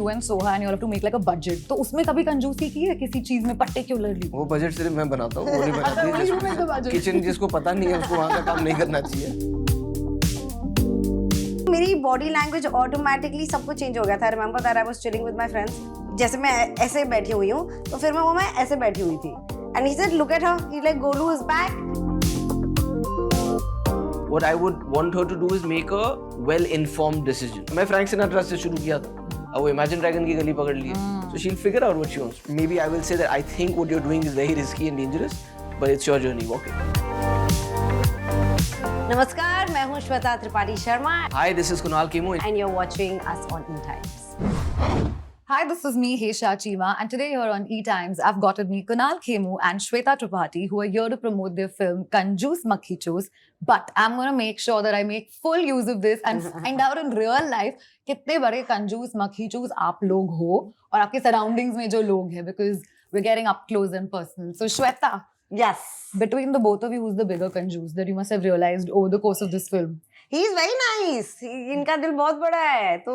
you and Soha and you all have to make like a budget. तो उसमें कभी कंजूसी की है किसी चीज में particularly? वो बजट सिर्फ मैं बनाता हूँ, वो नहीं बनाती only you make the budget. Kitchen जिसको पता नहीं है उसको वहाँ का काम नहीं करना चाहिए। मेरी बॉडी लैंग्वेज ऑटोमेटिकली सब कुछ चेंज हो गया था। Remember that I was chilling with my friends, जैसे मैं ऐसे बैठी हुई हूँ तो फिर मैं ऐसे बैठी हुई थी and he said look at her, he like Golu is back. What I would want her to do is make a well-informed decision. मैं फ्रैंक सिनाट्रा से शुरू किया था, अब वो Imagine Dragon की गली पकड़ ली है, so she'll figure out what she wants. Maybe I will say that I think what you're doing is very risky and dangerous, but it's your journey. Walk it. नमस्कार, मैं हूँ Shweta Tripathi Sharma Hi, this is Kunal Kemmu. and you're watching us on ETimes. Hi, this is me, Hesha Chima, and today here on ETimes, I've got with me Kunal Kemmu and Shweta Tripathi, who are here to promote their film Kanjoos Makhichoos. But I'm going to make sure that I make full use of this and find out in real life कितने बड़े कंजूस मखीचूस आप लोग हो और आपके surroundings में जो लोग हैं, because we're getting up close and personal. So Shweta, Yes, between the both of you, who's the bigger कंजूस that you must have realized over the course of this film? he is very nice. इनका दिल बहुत बड़ा है, तो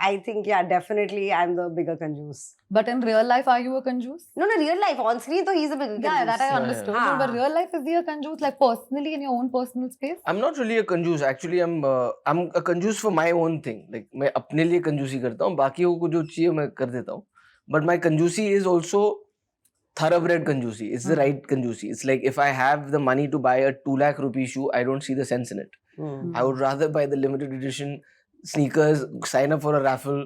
I think yeah, definitely I'm the bigger कंजूस. But in real life, are you a कंजूस? No, real life on screen, तो he's a bigger Yeah, that I कंजूस. understood. Yeah. But real life, is he a कंजूस, like personally in your own personal space? I'm not really a कंजूस. Actually, I'm a कंजूस for my own thing. Like मैं अपने लिए कंजूसी करता हूँ, बाकियों को जो चाहिए मैं कर देता हूँ. But my कंजूसी is also thoroughbred कंजूसी. It's the right कंजूसी. It's like if I have the money to buy a 2 lakh rupee shoe, I don't see the sense in it. I would rather buy the limited edition sneakers, sign up for a raffle.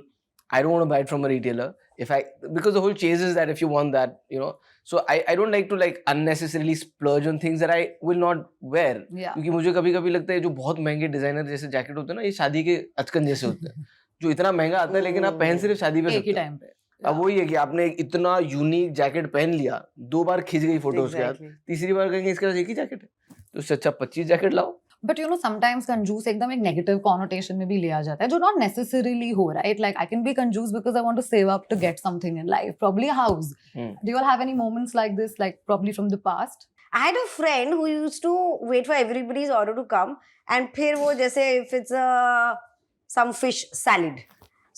I don't want to buy it from a retailer. Because the whole chase is that if you want that, you know. So I don't like to like unnecessarily splurge on things that I will not wear. Yeah. क्योंकि मुझे कभी-कभी लगता है जो बहुत महंगे designer जैसे jacket होते हैं ना, ये शादी के अचकन जैसे होते हैं, जो इतना महंगा आता है लेकिन आप पहन सिर्फ शादी पे एक ही सकते हो। टाइम पे। अब वही है कि आपने इतना यूनिक जैकेट पहन लिया, 2 बार खिंच गई फोटोज के बाद, तीसरी बार कहेंगे इसके पास एक ही जैकेट है, तो इससे अच्छा 25 जैकेट लाओ। But you know, sometimes कंजूस एकदम एक negative connotation में भी लिया जाता है, जो not necessarily हो, right? Like I can be कंजूस because I want to save up to get something in life, probably a house. Do you all have any moments like this, like probably from the past? I had a friend who used to wait for everybody's order to come and फिर वो जैसे if it's some fish salad,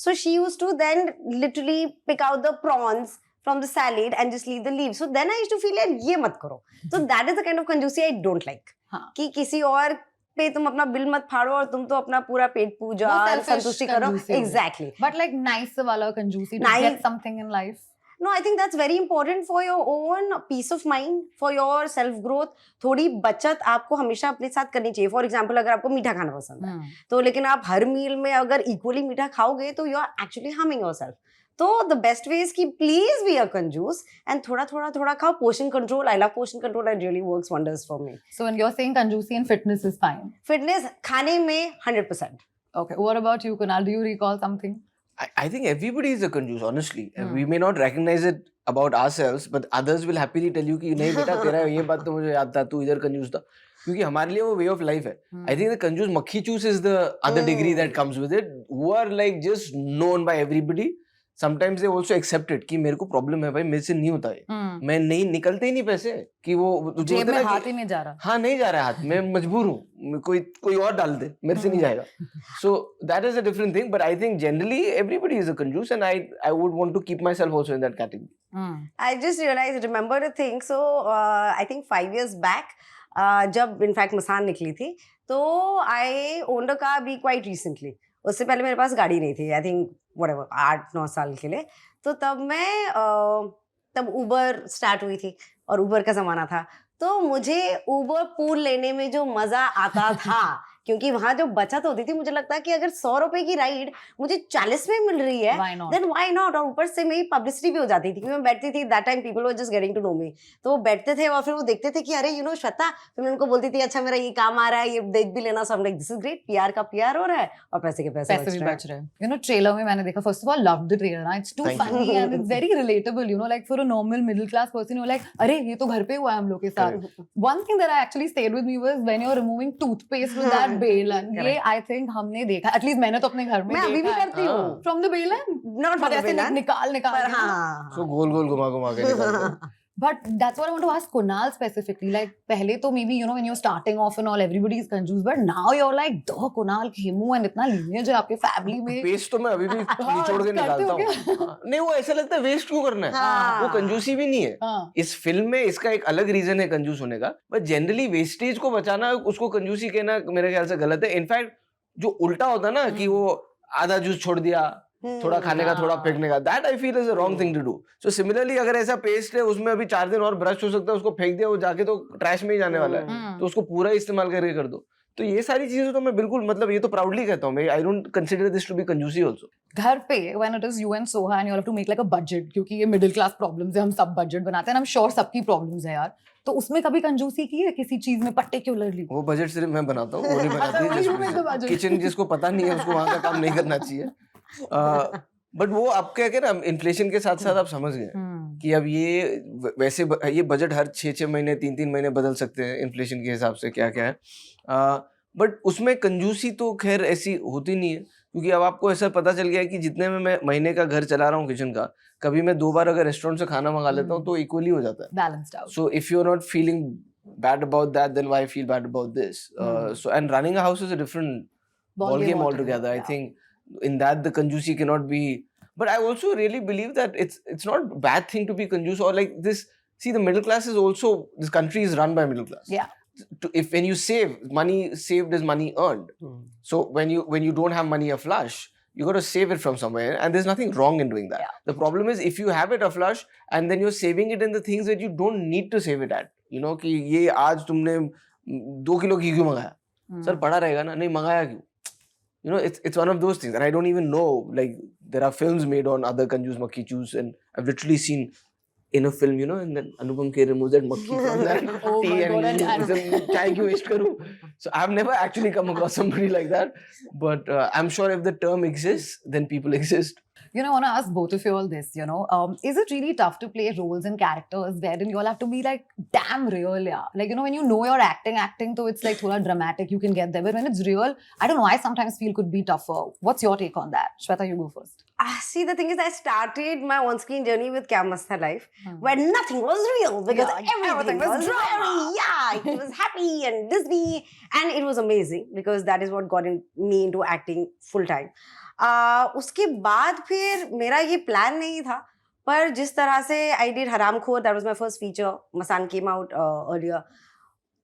so she used to then literally pick out the prawns from the salad and just leave the leaves. So then I used to feel like ये मत करो. So that is the kind of कंजूसी I don't like. कि किसी और पे तुम अपना बिल मत फाड़ो और तुम तो अपना पूरा पेट पूजा और संतुष्टि करो. Exactly. But like nice वाला कंजूसी to get something in life. No, I think that's very important for your own peace of mind, for your self growth. थोड़ी बचत आपको हमेशा अपने साथ करनी चाहिए. For example, अगर आपको मीठा खाना पसंद है, तो लेकिन आप हर मील में अगर equally मीठा खाओगे, तो you are actually harming yourself. तो the best way is कि please be a कंजूस and थोड़ा खाओ. Portion control, I love portion control. It really works wonders for me. So when you're saying कंजूसी and fitness is fine. Fitness खाने में 100%. Okay, what about you, Kunal? Do you recall something? I think everybody is a कंजूस, honestly. We may not recognize it about ourselves, but others will happily tell you कि नहीं बेटा तेरा ये बात तो मुझे याद था, तू इधर कंजूस था. क्योंकि हमारे लिए वो way of life है. I think the कंजूस मक्खीचूस is the other degree that comes with it, who are like just known by everybody. Sometimes they also accept it कि मेरे को प्रॉब्लम है भाई, मेरे से नहीं होता है, मैं नहीं निकलते ही नहीं पैसे कि वो जेब में हाथ ही नहीं जा रहा. हाँ नहीं जा रहा है हाथ, मैं मजबूर हूँ, कोई और डाल दे, मेरे से नहीं जाएगा. So that is a different thing, but I think generally everybody is a कंजूस and I would want to keep myself also in that category. I just realized, remember a thing. So I think 5 years back, जब in fact मसान निकली थी, तो I owned a car be quite recently. उससे पहले मेरे पास गाड़ी नहीं थी, आई थिंक whatever 8-9 साल के लिए. तो तब उबर स्टार्ट हुई थी और उबर का ज़माना था, तो मुझे उबर पूल लेने में जो मज़ा आता था, क्योंकि वहाँ जो बचत होती थी, मुझे लगता है कि अगर 100 रुपए की राइड मुझे 40 में मिल रही है, then why not? और ऊपर से मेरी पब्लिसिटी भी हो जाती थी, क्योंकि मैं बैठती थी, that time people were just getting to know me. तो वो बैठते थे और फिर वो देखते थे कि अरे you know श्वेता, फिर मैं उनको बोलती थी अच्छा मेरा ये काम आ रहा है, ये देख भी लेना. So I'm like, this is great, PR का PR हो रहा है और पैसे के पैसे भी बच रहे हैं. You know, ट्रेलर में मैंने देखा, first of all, loved the trailer. It's too funny and it's very relatable. You know, like for a normal middle class person, you're like, अरे ये तो घर पे हुआ है हम लोग के साथ. One thing that I actually stayed with me was when you're removing toothpaste with that bail. I think हमने देखा, at least मैंने तो अपने घर में मैं अभी भी करती हूँ. From the bail end? Not from the bail end. निकाल हाँ. So गोल घुमा के निकालते हैं. But that's what I want to ask Kunal specifically. Like, pehle to maybe, you know, when you're starting off and all, everybody is Kanjoos. But now you're like, the Kunal Kemmu and itna lineage है आपके family में. Paste तो मैं अभी भी निचोड़ के करते निकालता हो हूँ. क्या? हाँ, नहीं वो ऐसा लगता है वेस्ट क्यों करना है. हाँ. वो कंजूसी भी नहीं है. हाँ. इस फिल्म में इसका एक अलग रीजन है कंजूस होने का, बट जनरली वेस्टेज को बचाना उसको कंजूसी कहना मेरे ख्याल से गलत है. इनफैक्ट जो उल्टा होता है ना कि वो आधा जूस छोड़ दिया, थोड़ा खाने का थोड़ा फेंकने का, that I feel is a wrong thing to do. So similarly अगर ऐसा पेस्ट है उसमें अभी 4 दिन और ब्रश हो सकता है, उसको फेंक दिया, वो जाके तो ट्रैश में ही जाने वाला है, तो उसको पूरा इस्तेमाल करके कर दो. तो ये सारी चीजें तो मैं बिल्कुल मतलब ये तो प्राउडली कहता हूँ. I don't consider this to be कंजूसी आल्सो. घर पे when it is you and Soha and you have to make like a budget, क्योंकि ये मिडिल क्लास प्रॉब्लम्स है, हम सब बजट बनाते हैं, I'm sure सबकी प्रॉब्लम्स है यार. तो उसमें कभी कंजूसी की है किसी चीज में पर्टिकुलरली? वो बजट सिर्फ मैं बनाता हूँ, वो नहीं अच्छा, बनाती वही make the है. budget. किचन जिसको पता नहीं है उसको वहां का काम नहीं करना चाहिए. बट वो आप क्या कह रहे हैं, इन्फ्लेशन के साथ साथ आप समझ गए कि अब ये वैसे ये बजट हर 6-6 महीने 3-3 महीने बदल सकते हैं इन्फ्लेशन के हिसाब से क्या क्या है. बट उसमें कंजूसी तो खैर ऐसी होती नहीं है, क्योंकि अब आपको ऐसा पता चल गया है कि जितने में मैं महीने का घर चला रहा हूँ किचन का, कभी मैं 2 बार अगर रेस्टोरेंट से खाना मंगा लेता हूँ तो इक्वली हो जाता है. Balanced out. So if you're not feeling bad about that, then why feel bad about this? So and running a house is a different ball game altogether. I yeah. think in that the conjuicy cannot be. But I also really believe that it's not a bad thing to be conjuice or like this. See, the middle class is also, this country is run by middle class. Yeah. If when you save, money saved is money earned. So when you don't have money a flush, you got to save it from somewhere, and there's nothing wrong in doing that. Yeah. The problem is if you have it a flush and then you're saving it in the things that you don't need to save it at. You know कि ये आज तुमने 2 kilo घी क्यों मंगाया? Sir पड़ा रहेगा ना, नहीं मंगाया क्यों? You know, it's one of those things, and I don't even know. Like there are films made on other Kanjoos Makhichoos, and I've literally seen in a film, you know, and then Anupam Kher removes that makhi from that Oh tea my God, and chai kyun waste karu? So I've never actually come across somebody like that, but I'm sure if the term exists, then people exist. You know, I want to ask both of you all this, you know, is it really tough to play roles and characters wherein you all have to be like damn real, yeah? Like, you know, when you know you're acting, so it's like thoda dramatic, you can get there. But when it's real, I don't know, I sometimes feel could be tougher. What's your take on that? Shweta, you go first. See, the thing is, I started my on-screen journey with Kya Mast Tha Life, where nothing was real because everything was drama. Yeah, it was happy and Disney, and it was amazing because that is what got me into acting full time. उसके बाद फिर मेरा ये plan नहीं था, पर जिस तरह से I did हरामखोर, that was my first feature, Masan came out earlier,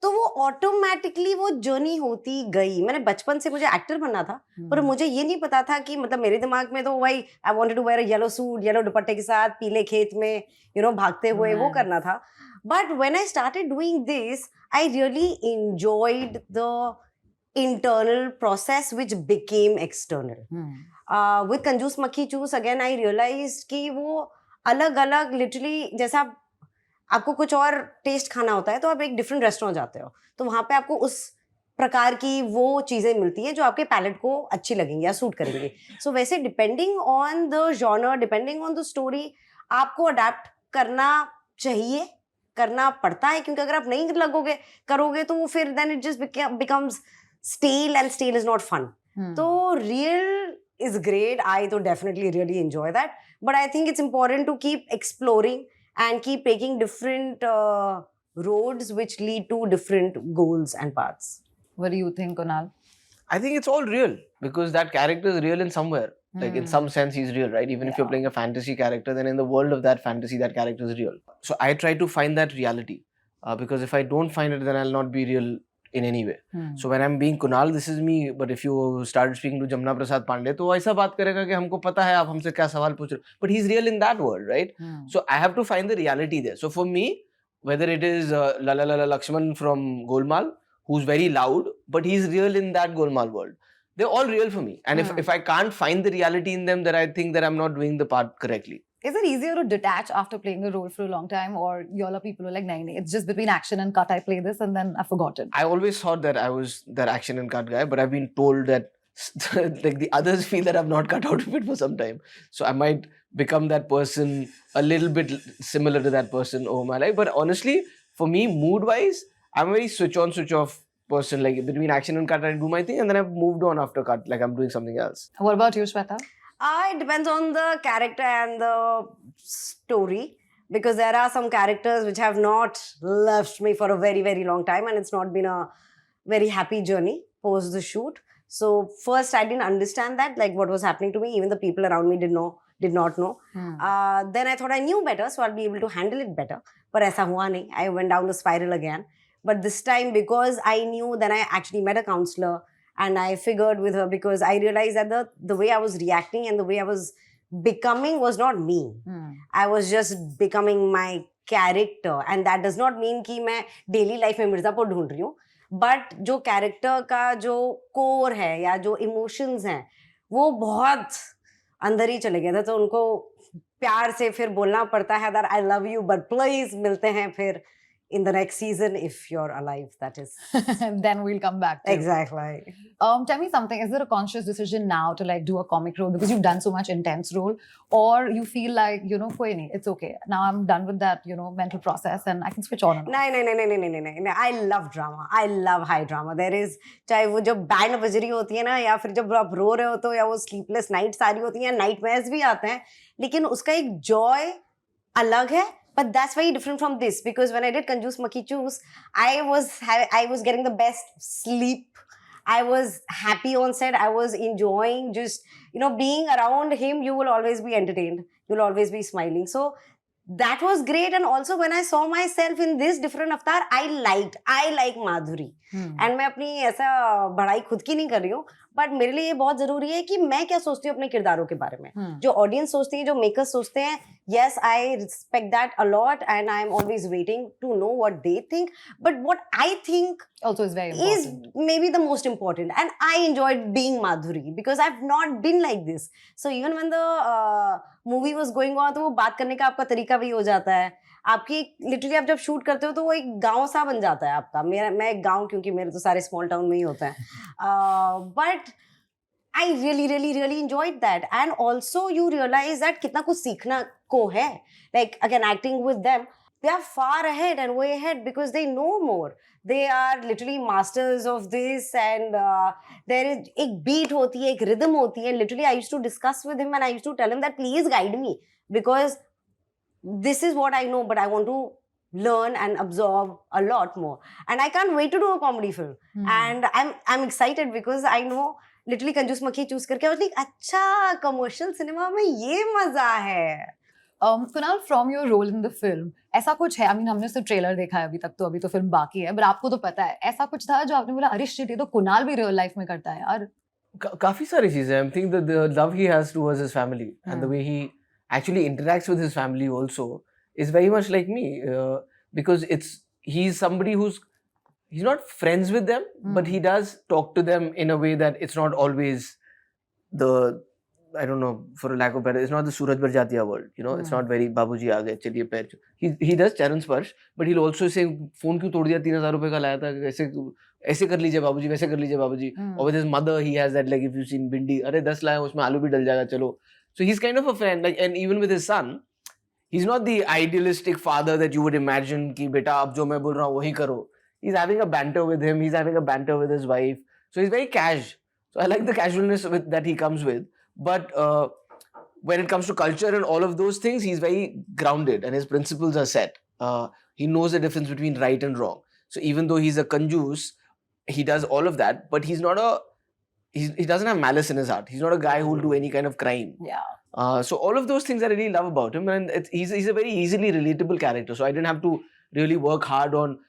तो वो ऑटोमेटिकली वो जर्नी होती गई. मैंने बचपन से मुझे एक्टर बनना था, पर मुझे ये नहीं पता था कि मतलब मेरे दिमाग में तो वही I wanted to wear a yellow suit, yellow दुपट्टे के साथ पीले खेत में यू नो भागते हुए वो करना था. But when I started doing this, I really enjoyed the internal process which became external. With Kanjoos Makhichoos, again I realized कि वो अलग अलग literally जैसा आपको कुछ और टेस्ट खाना होता है तो आप एक डिफरेंट रेस्टोरेंट जाते हो, तो वहाँ पे आपको उस प्रकार की वो चीज़ें मिलती हैं जो आपके पैलेट को अच्छी लगेंगी या सूट करेंगी. सो वैसे depending on the genre, depending on the story, आपको अडेप्ट करना चाहिए, करना पड़ता है, क्योंकि अगर आप नहीं करोगे तो फिर then it just becomes stale, and stale is not fun. So real is great. I तो definitely really enjoy that. But I think it's important to keep exploring and keep taking different roads which lead to different goals and paths. What do you think, Kunal? I think it's all real because that character is real in somewhere. Like in some sense he's real, right? Even if you're playing a fantasy character, then in the world of that fantasy, that character is real. So I try to find that reality because if I don't find it, then I'll not be real in any way. So when I'm being Kunal, this is me. But if you start speaking to Jamna Prasad Pandey, तो ऐसा बात करेगा कि हमको पता है आप हमसे क्या सवाल पूछ रहे हो. But he's real in that world, right? So I have to find the reality there. So for me, whether it is Lala Lakshman from Golmaal, who's very loud, but he's real in that Golmaal world. They're all real for me. And if I can't find the reality in them, then I think that I'm not doing the part correctly. Is it easier to detach after playing a role for a long time, or y'all are people who are like, nahin, it's just between action and cut, I play this and then I forgot it? I always thought that I was that action and cut guy, but I've been told that like the others feel that I've not cut out of it for some time. So I might become that person, a little bit similar to that person over my life. But honestly, for me, mood-wise, I'm a very switch on, switch off person. Like between action and cut, I do my thing, and then I've moved on after cut. Like I'm doing something else. What about you, Shweta? It depends on the character and the story. because there are some characters which have not left me for a very, very long time, and it's not been a very happy journey post the shoot. So first I didn't understand that, like what was happening to me. Even the people around me did not know. Then I thought I knew better, so I'll be able to handle it better. But aisa hua nahi. I went down the spiral again. But this time, because I knew, then I actually met a counselor and I figured with her, because I realized that the way I was reacting and the way I was becoming was not me. I was just becoming my character, and that does not mean कि मैं daily life में मिर्जापुर ढूंढ रही हूँ, but जो character का जो core है या जो emotions हैं वो बहुत अंदर ही चले गए थे, तो उनको प्यार से फिर बोलना पड़ता है that I love you but please मिलते हैं फिर in the next season if you're alive, that is. Then we'll come back to Exactly. Tell me something, is there a conscious decision now to like do a comic role because you've done so much intense role, or you feel like, you know, koi nahi, it's okay, now I'm done with that, you know, mental process and I can switch on and off? नहीं, I love drama. I love high drama. There is, चाहे वो जब band बज रही होती है ना, या फिर जब आप रो रहे हो तो, या वो स्लीपलेस नाइट्स आ रही होती हैं, नाइटमेयर्स भी आते हैं, लेकिन उसका एक जॉय अलग है. But that's very different from this, because when I did Kanjoos Makhichoos, I was getting the best sleep. I was happy on set. I was enjoying just, you know, being around him. You will always be entertained. You'll always be smiling. So that was great. And also when I saw myself in this different avatar, I like Madhuri. And मैं अपनी ऐसा बड़ाई खुद की नहीं कर रही हूँ, बट मेरे लिए ये बहुत जरूरी है कि मैं क्या सोचती हूँ अपने किरदारों के बारे में. जो ऑडियंस सोचती है, जो मेकर्स सोचते हैं, yes, I respect that a lot, and I'm always waiting to know what they think. But what I think Also is very important. is maybe the most important. And I enjoyed being Madhuri because I've not been like this. So even when the movie was going on, तो वो बात करने का आपका तरीका भी हो जाता है. आपकी लिटरली आप जब शूट करते हो तो वो एक गांव सा बन जाता है आपका. मैं एक गांव, क्योंकि मेरे तो सारे स्मॉल टाउन में ही होते हैं. But I really enjoyed that. And also you realize that कितना कुछ सीखना को है. Like again, acting with them, they are far ahead and way ahead because they know more. They are literally masters of this, and there is एक beat होती है, एक rhythm होती है. Literally I used to discuss with him and I used to tell him that please guide me, because this is what I know, but I want to learn and absorb a lot more. And I can't wait to do a comedy film. And I'm excited because I know literally Kanjoos Makhichoos करके I was like, अच्छा commercial cinema में ये मजा है. Kunal, from your role in the film, ऐसा कुछ है, I mean हमने सिर्फ ट्रेलर देखा है अभी तक, तो अभी तो फिल्म बाकी है, but आपको तो पता है, ऐसा कुछ था जो आपने बोला अरे shit, ये तो कुणाल भी रियल लाइफ में करता है यार? काफी सारी चीजें. I think that the love he has towards his family and the way he actually interacts with his family also is very much like me, because he's somebody he's not friends with them, but he does talk to them in a way that it's not always the, I don't know, for a lack of better, it's not the Suraj Barjatiya world, you know. It's not very Babuji aa gaye, chaliye pair. He does Charan Sparsh, but he'll also say phone क्यों तोड़ दिया, 3,000 रुपए का लाया था, ऐसे कर लीजिए बाबूजी, वैसे कर लीजिए बाबूजी. Or with his mother, he has that, like, if you've seen Bindi, अरे 10 लाया उसमें आलू भी डल जाएगा, चलो. So he's kind of a friend, like, and even with his son, he's not the idealistic father that you would imagine कि बेटा अब जो मैं बोल रहा हूँ वही करो. He's having a banter with him. He's having a banter with his wife. So he's very cash. So I like the casualness that he comes with. But when it comes to culture and all of those things, he's very grounded and his principles are set. He knows the difference between right and wrong. So even though he's a Kanjoos, he does all of that. But he's not he doesn't have malice in his heart. He's not a guy who will do any kind of crime. Yeah. So all of those things I really love about him. And he's a very easily relatable character. So I didn't have to really work hard on,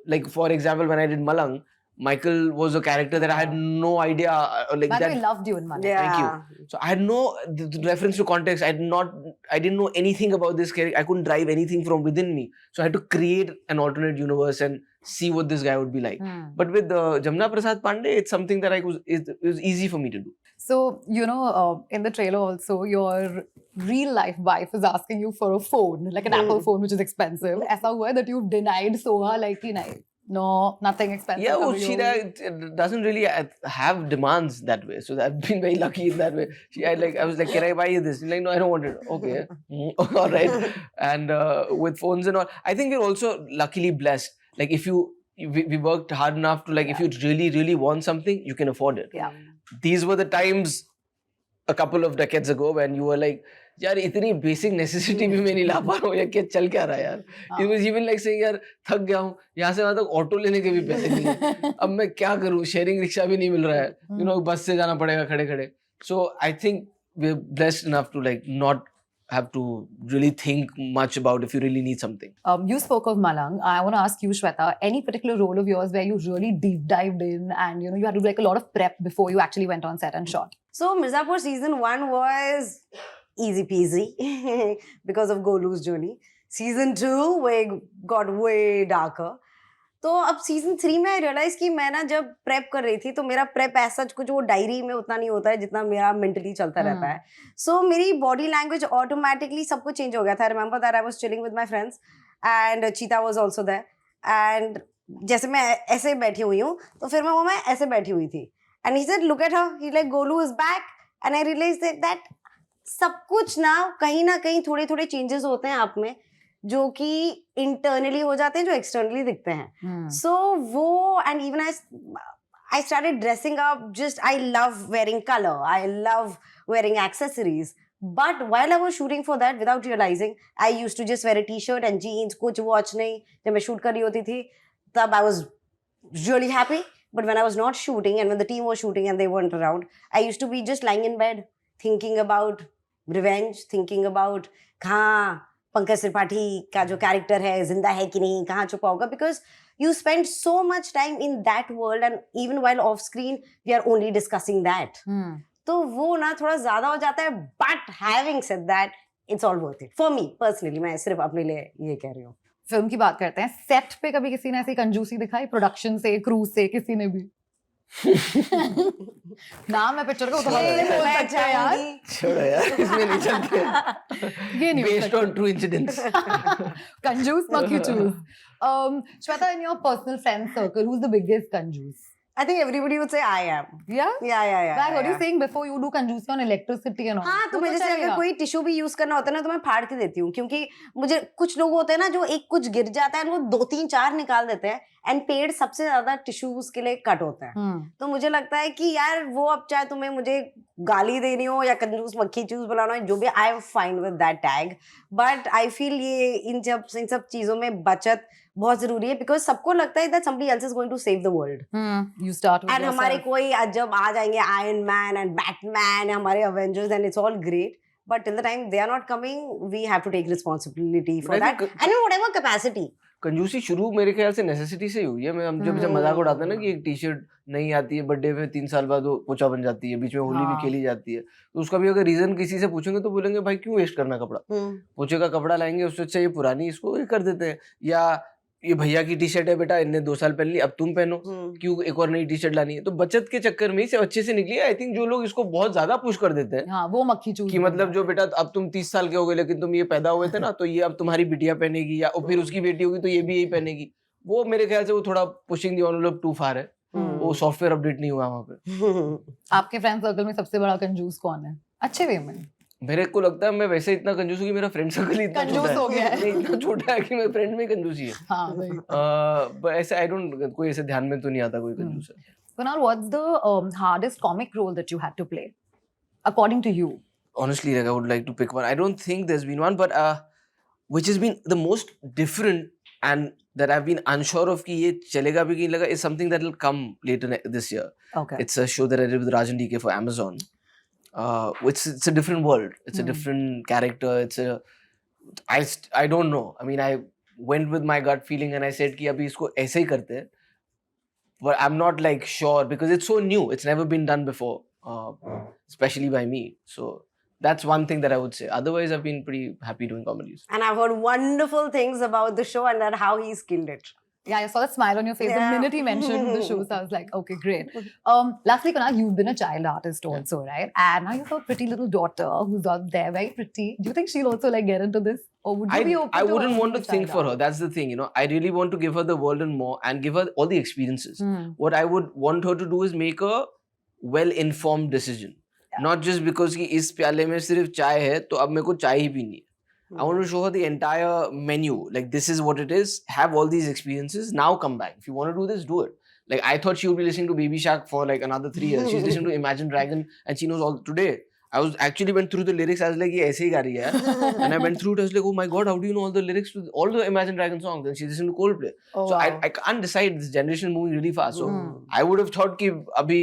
like for example, when I did Malang, Michael was a character that I had no idea. Like But that, we loved you in Malang. Yeah. Thank you. So I had no the reference to context. I didn't know anything about this character. I couldn't drive anything from within me. So I had to create an alternate universe and see what this guy would be like. But with Jamna Prasad Pandey, it's something that it was easy for me to do. So, you know, in the trailer also, your real life wife is asking you for a phone, like an Apple phone, which is expensive. ऐसा हुआ है that you've denied Soha, like, you know, no, nothing expensive. Yeah, well, she doesn't really have demands that way. So I've been very lucky in that way. I was like, can I buy you this? She's like, no, I don't want it. Okay. All right. And with phones and all, I think we're also luckily blessed. Like we worked hard enough to, like, if you really, really want something, you can afford it. Yeah. These were the times a couple of decades ago when you were like, यार इतनी basic necessity भी मैं नहीं ला पा रहा हूँ, या क्या चल क्या रहा है यार. It was even like saying यार थक गया हूँ, यहाँ से वहाँ तक ऑटो लेने के भी पैसे नहीं है, अब मैं क्या करूँ, शेयरिंग रिक्शा भी नहीं मिल रहा है, बस से जाना पड़ेगा खड़े खड़े. So I think we're blessed enough to like not have to really think much about if you really need something. You spoke of Malang. I want to ask you, Shweta, any particular role of yours where you really deep dived in and you had to do like a lot of prep before you actually went on set and shot? So Mirzapur season 1 was easy peasy because of Golu's journey. Season 2 got way darker. तो अब season 3 में आई realise कि मैं ना जब prep कर रही थी तो मेरा प्रेप ऐसा कुछ वो डायरी में उतना नहीं होता है जितना मेरा मेंटली चलता रहता है. सो मेरी बॉडी लैंग्वेज ऑटोमेटिकली सब कुछ चेंज हो गया था. I remember that I was chilling with my friends and चीता वाज आल्सो देयर एंड जैसे मैं ऐसे बैठी हुई हूँ तो फिर मैं ऐसे बैठी हुई थी and he said look at her, he like Golu is back and I realised that सब कुछ ना कहीं थोड़े थोड़े चेंजेस होते हैं आप में जो कि इंटरनली हो जाते हैं जो एक्सटर्नली दिखते हैं. सो वो and even I started dressing up. Just I love wearing colour, I love wearing accessories. But while I was shooting for that, without realizing, I used to just wear a t-shirt and jeans, कुछ watch नहीं. जब मैं shoot कर रही होती थी तब I was really happy. But when I was not shooting and when the team was shooting and they weren't around, I used to be just lying in bed thinking about revenge, thinking about कहाँ पंकज त्रिपाठी का जो character है जिंदा है कि नहीं, कहाँ छुपा होगा. Because you spend so much time in that world and even while off screen we are only discussing that. तो वो ना थोड़ा ज्यादा हो जाता है. But having said that it's all worth it for me personally. मैं सिर्फ अपने लिए ये कह रही हूँ. फिल्म की बात करते हैं. सेट पे कभी किसी ने ऐसी कंजूसी दिखाई, प्रोडक्शन से, क्रू से, किसी ने भी? नाम है पिक्चर का तो यार छोड़ो यार, इसमें नहीं चलते. ये नहीं Based on true incidents. Kanjoos Makhichoos. Shweta, in your personal friend circle, who's the biggest Kanjoos? I think everybody would say I am. Yeah? Yeah. I heard you saying before you do कंजूसी on electricity and all. हाँ, तो मैं जैसे अगर कोई tissue भी use करना होता है ना तो मैं फाड़ के देती हूँ. क्योंकि मुझे कुछ लोग होते हैं ना जो एक कुछ गिर जाता है वो 2-3-4 निकाल देते हैं एंड पेड़ सबसे ज्यादा टिश्यूज के लिए कट होता है. तो मुझे लगता है कि यार वो अब चाहे तुम्हें मुझे गाली देनी हो या कंजूस मक्खी चूस बनाना हो जो भी, I am fine with that tag. But I feel ये इन सब चीजों में बचत बहुत जरूरी है बिकॉज सबको लगता है that somebody else is going to save the world. You start and हमारे कोई जब आ जाएंगे आयरन मैन एंड बैटमैन, हमारे Avengers, and it's all great. But till the time they are not coming, we have to take responsibility for that. And in whatever capacity. कंजूसी शुरू मेरे ख्याल से नेसेसिटी से ही हुई है. मैं हम जब मजाक उड़ाते हैं ना कि एक टी शर्ट नहीं आती है, बर्थडे में 3 साल बाद वो पोछा बन जाती है, बीच में होली भी खेली जाती है, तो उसका भी अगर रीजन किसी से पूछेंगे तो बोलेंगे भाई क्यों वेस्ट करना कपड़ा, पोछे का कपड़ा लाएंगे उससे अच्छा ये पुरानी इसको ये कर देते हैं. या ये भैया की टी शर्ट है बेटा, इनने 2 साल पहन ली, अब तुम पहनो, क्यों एक और नई टी शर्ट लानी है. तो बचत के चक्कर में ही अच्छे से निकली. आई थिंक जो लोग इसको बहुत ज्यादा पुश कर देते हैं, हाँ, वो मक्खी चूस कि मतलब जो बेटा अब तुम 30 साल के हो गए लेकिन तुम ये पैदा हुए थे ना, तो ये अब तुम्हारी बिटिया पहनेगी, या फिर उसकी बेटी होगी तो ये भी यही पहनेगी. वो मेरे ख्याल से वो थोड़ा पुशिंग द एनवेलप टू फार है. वो सॉफ्टवेयर अपडेट नहीं हुआ वहाँ पे. आपके फ्रेंड सर्कल में सबसे बड़ा कंजूस कौन है, अच्छे वे में? मेरे को लगता है मैं वैसे इतना कंजूस हूँ कि मेरा फ्रेंड सर्कल ही इतना छोटा हो गया है. इतना छोटा है कि मेरे फ्रेंड में कंजूसी है. हाँ, but ऐसे आई डोंट, कोई ऐसे ध्यान में तो नहीं आता कोई कंजूस है. Kunal, what's the hardest comic role that you had to play, according to you? Honestly, like I would like to pick one. I don't think there's been one, but which has been the most different and that I've been unsure of कि ये चलेगा भी कि नहीं लगा, is something that will come later this year. Okay. It's a show that I did with Rajan DK for Amazon. It's a different world. It's a different character. I don't know. I mean, I went with my gut feeling and I said कि अभी इसको ऐसे ही करते हैं. But I'm not like sure because it's so new. It's never been done before, especially by me. So that's one thing that I would say. Otherwise, I've been pretty happy doing comedies. And I've heard wonderful things about the show and that how he's killed it. Yeah, I saw that smile on your face the minute he mentioned the show. So I was like, okay, great. Lastly, Kunal, you've been a child artist also, right? And now you have a pretty little daughter who's out there, very pretty. Do you think she'll also like get into this? Or would you be open I to wouldn't her want to being a think child for her. artist? That's the thing, you know. I really want to give her the world and more and give her all the experiences. What I would want her to do is make a well-informed decision. Not just because कि इस प्याले में सिर्फ चाय है तो अब मेरे को चाय ही पीनी है. I want to show her the entire menu. Like, this is what it is. Have all these experiences. Now come back. If you want to do this, do it. Like, I thought she would be listening to Baby Shark for like another 3 years. She's listening to Imagine Dragon and she knows all. Today, I was actually went through the lyrics. I was like, "ये ऐसे ही गा रही है यार." And I went through it. I was like, "Oh my god, how do you know all the lyrics to all the Imagine Dragons songs?" And she listened to Coldplay. Oh, So wow. I can't decide. This generation is moving really fast. So Hmm. I would have thought कि अभी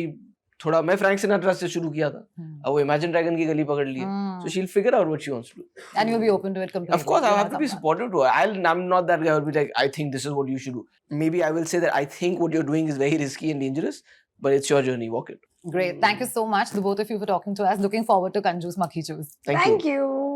थोड़ा मैं Frank Sinatra से शुरू किया था. अब वो Imagine Dragon की गली पकड़ ली है. So she'll figure out what she wants to do. And you'll be open to it completely. Of course, I You're have not to be someone. supportive to her. I'm not that guy who'll be like, I think this is what you should do. Maybe I will say that I think what you're doing is very risky and dangerous, but it's your journey. Walk it. Great. Thank you so much, the both of you, for talking to us. Looking forward to Kanjoos Makhichoos. Thank you. Thank you.